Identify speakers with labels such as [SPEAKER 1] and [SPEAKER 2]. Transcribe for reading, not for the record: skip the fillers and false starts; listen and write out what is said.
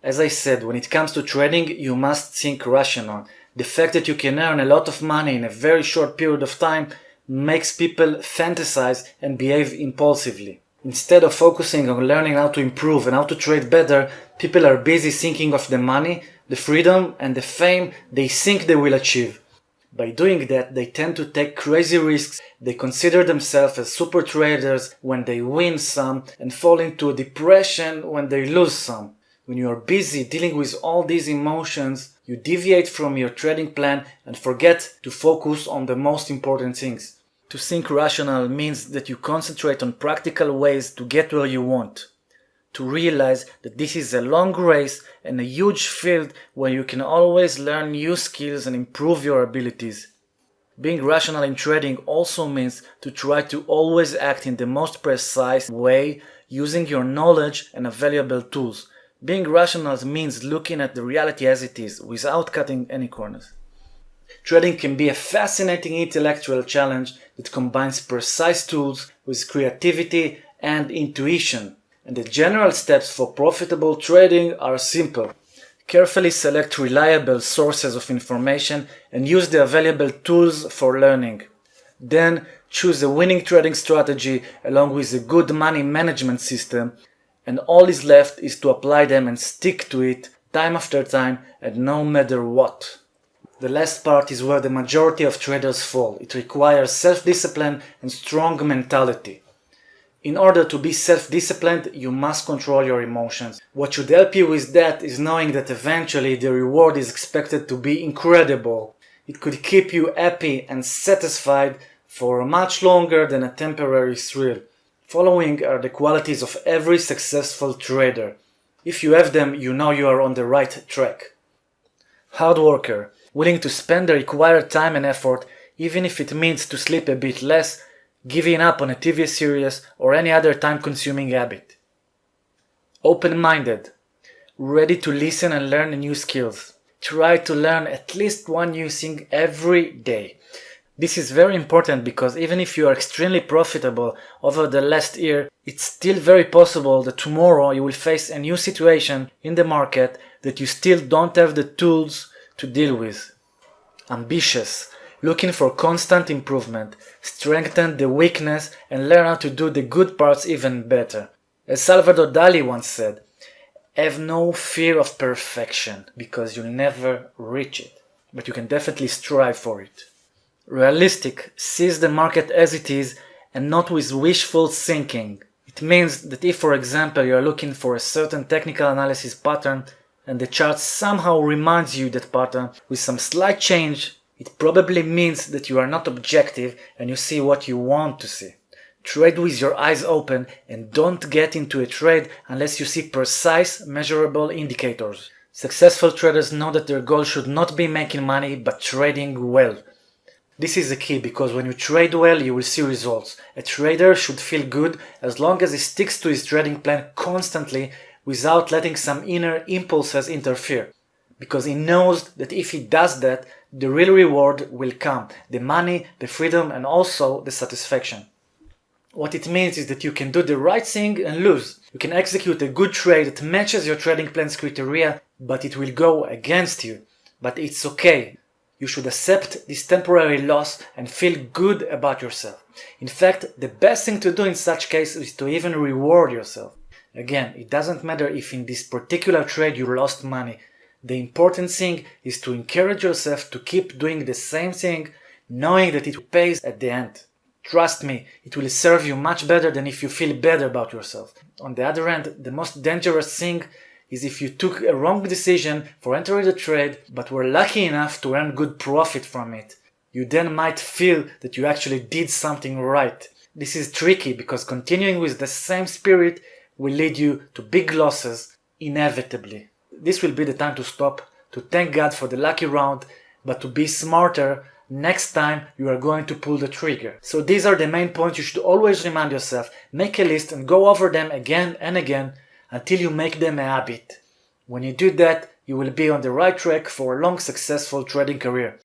[SPEAKER 1] As I said, when it comes to trading, you must think rational. The fact that you can earn a lot of money in a very short period of time makes people fantasize and behave impulsively. Instead of focusing on learning how to improve and how to trade better, people are busy thinking of the money, the freedom, and the fame they think they will achieve. By doing that, they tend to take crazy risks, they consider themselves as super traders when they win some, and fall into a depression when they lose some. When you are busy dealing with all these emotions, you deviate from your trading plan and forget to focus on the most important things. To think rational means that you concentrate on practical ways to get where you want. To realize that this is a long race and a huge field where you can always learn new skills and improve your abilities. Being rational in trading also means to try to always act in the most precise way using your knowledge and available tools. Being rational means looking at the reality as it is without cutting any corners. Trading can be a fascinating intellectual challenge that combines precise tools with creativity and intuition. And the general steps for profitable trading are simple. Carefully select reliable sources of information and use the available tools for learning. Then choose a winning trading strategy along with a good money management system, and all is left is to apply them and stick to it time after time and no matter what. The last part is where the majority of traders fall. It requires self-discipline and strong mentality. In order to be self-disciplined, you must control your emotions. What should help you with that is knowing that eventually the reward is expected to be incredible. It could keep you happy and satisfied for much longer than a temporary thrill. Following are the qualities of every successful trader. If you have them, you know you are on the right track. Hard worker, willing to spend the required time and effort, even if it means to sleep a bit less, giving up on a TV series or any other time-consuming habit. Open-minded, ready to listen and learn new skills. Try to learn at least one new thing every day. This is very important because even if you are extremely profitable over the last year, it's still very possible that tomorrow you will face a new situation in the market that you still don't have the tools to deal with. Ambitious, looking for constant improvement, strengthen the weakness and learn how to do the good parts even better. As Salvador Dali once said, have no fear of perfection because you'll never reach it, but you can definitely strive for it. Realistic, sees the market as it is and not with wishful thinking. It means that if, for example, you are looking for a certain technical analysis pattern and the chart somehow reminds you that pattern with some slight change, it probably means that you are not objective and you see what you want to see. Trade with your eyes open and don't get into a trade unless you see precise, measurable indicators. Successful traders know that their goal should not be making money but trading well. This is the key because when you trade well, you will see results. A trader should feel good as long as he sticks to his trading plan constantly without letting some inner impulses interfere. Because he knows that if he does that, the real reward will come. The money, the freedom, and also the satisfaction. What it means is that you can do the right thing and lose. You can execute a good trade that matches your trading plan's criteria, but it will go against you. But it's okay. You should accept this temporary loss and feel good about yourself. In fact, the best thing to do in such cases is to even reward yourself. Again, it doesn't matter if in this particular trade you lost money. The important thing is to encourage yourself to keep doing the same thing, knowing that it pays at the end. Trust me, it will serve you much better than if you feel better about yourself. On the other hand, the most dangerous thing is if you took a wrong decision for entering the trade but were lucky enough to earn good profit from it. You then might feel that you actually did something right. This is tricky because continuing with the same spirit will lead you to big losses inevitably. This will be the time to stop, to thank God for the lucky round, but to be smarter next time you are going to pull the trigger. So these are the main points you should always remind yourself. Make a list and go over them again and again until you make them a habit. When you do that, you will be on the right track for a long, successful trading career.